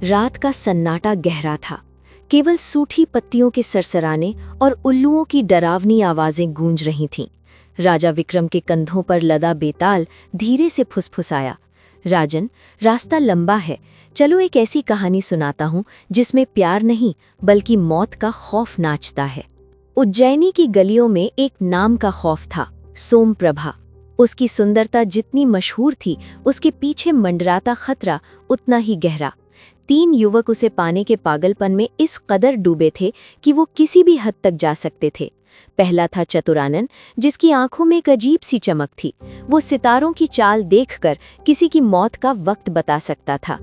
रात का सन्नाटा गहरा था। केवल सूठी पत्तियों के सरसराने और उल्लुओं की डरावनी आवाजें गूंज रही थीं। राजा विक्रम के कंधों पर लदा बेताल धीरे से फुसफुसाया, राजन, रास्ता लंबा है, चलो एक ऐसी कहानी सुनाता हूँ जिसमें प्यार नहीं बल्कि मौत का खौफ नाचता है। उज्जैनी की गलियों में एक नाम का खौफ था, सोमप्रभा। उसकी सुंदरता जितनी मशहूर थी, उसके पीछे मंडराता खतरा उतना ही गहरा। 3 युवक उसे पाने के पागलपन में इस कदर डूबे थे कि वो किसी भी हद तक जा सकते थे। पहला था चतुरानन, जिसकी आंखों में एक अजीब सी चमक थी। वो सितारों की चाल देखकर किसी की मौत का वक्त बता सकता था।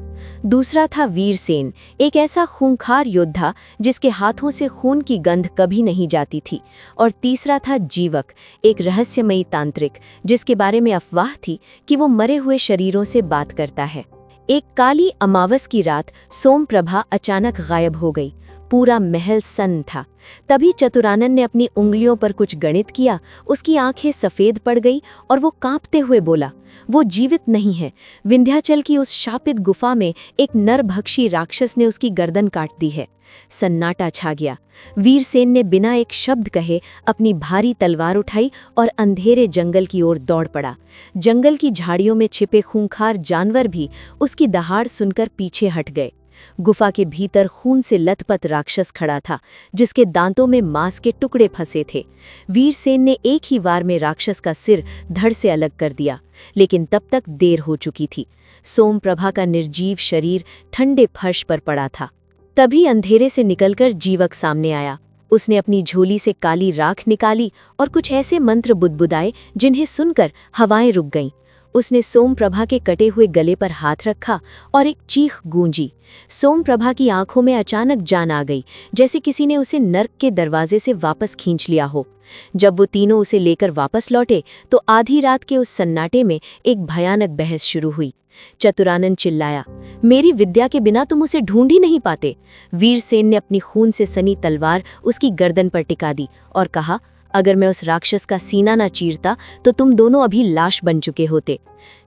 दूसरा था वीरसेन, एक ऐसा खूंखार योद्धा जिसके हाथों से खून की गंध कभी नहीं जाती थी। और तीसरा था जीवक, एक रहस्यमयी तांत्रिक जिसके बारे में अफवाह थी कि वो मरे हुए शरीरों से बात करता है। एक काली अमावस की रात सोमप्रभा अचानक गायब हो गई। पूरा महल सन्न था। तभी चतुरानन ने अपनी उंगलियों पर कुछ गणित किया, उसकी आंखें सफ़ेद पड़ गई और वो कांपते हुए बोला, वो जीवित नहीं है। विंध्याचल की उस शापित गुफा में एक नरभक्षी राक्षस ने उसकी गर्दन काट दी है। सन्नाटा छा गया। वीरसेन ने बिना एक शब्द कहे अपनी भारी तलवार उठाई और अंधेरे जंगल की ओर दौड़ पड़ा। जंगल की झाड़ियों में छिपे खूंखार जानवर भी उसकी दहाड़ सुनकर पीछे हट गए। गुफा के भीतर खून से लथपथ राक्षस खड़ा था, जिसके दांतों में मांस के टुकड़े फंसे थे। वीरसेन ने एक ही वार में राक्षस का सिर धड़ से अलग कर दिया, लेकिन तब तक देर हो चुकी थी। सोमप्रभा का निर्जीव शरीर ठंडे फर्श पर पड़ा था। तभी अंधेरे से निकलकर जीवक सामने आया। उसने अपनी झोली से काली राख निकाली और कुछ ऐसे मंत्र बुदबुदाए जिन्हें सुनकर हवाएं रुक गईं। उसने सोमप्रभा के कटे हुए गले पर हाथ रखा और एक चीख गूंजी। सोमप्रभा की आंखों में अचानक जान आ गई, जैसे किसी ने उसे नर्क के दरवाजे से वापस खींच लिया हो। जब वो तीनों उसे लेकर वापस लौटे तो आधी रात के उस सन्नाटे में एक भयानक बहस शुरू हुई। चतुरानन चिल्लाया, मेरी विद्या के बिना तुम उसे ढूंढ ही नहीं पाते। वीरसेन ने अपनी खून से सनी तलवार उसकी गर्दन पर टिका दी और कहा, अगर मैं उस राक्षस का सीना न चीरता तो तुम दोनों अभी लाश बन चुके होते।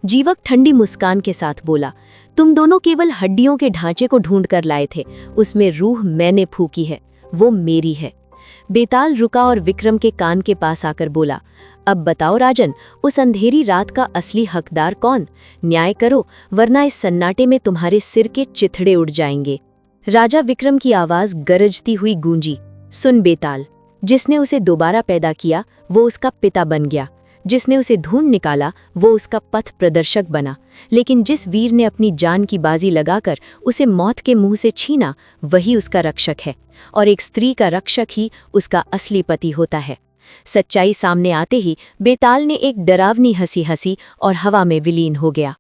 जीवक ठंडी मुस्कान के साथ बोला, तुम दोनों केवल हड्डियों के ढांचे को ढूंढ कर लाए थे, उसमें रूह मैंने फूकी है, वो मेरी है। बेताल रुका और विक्रम के कान के पास आकर बोला, अब बताओ राजन, उस अंधेरी रात का असली हकदार कौन? न्याय करो, वरना इस सन्नाटे में तुम्हारे सिर के चिथड़े उड़ जाएंगे। राजा विक्रम की आवाज गरजती हुई गूंजी, सुन बेताल, जिसने उसे दोबारा पैदा किया वो उसका पिता बन गया, जिसने उसे ढूंढ निकाला वो उसका पथ प्रदर्शक बना, लेकिन जिस वीर ने अपनी जान की बाजी लगाकर उसे मौत के मुंह से छीना वही उसका रक्षक है, और एक स्त्री का रक्षक ही उसका असली पति होता है। सच्चाई सामने आते ही बेताल ने एक डरावनी हंसी हंसी और हवा में विलीन हो गया।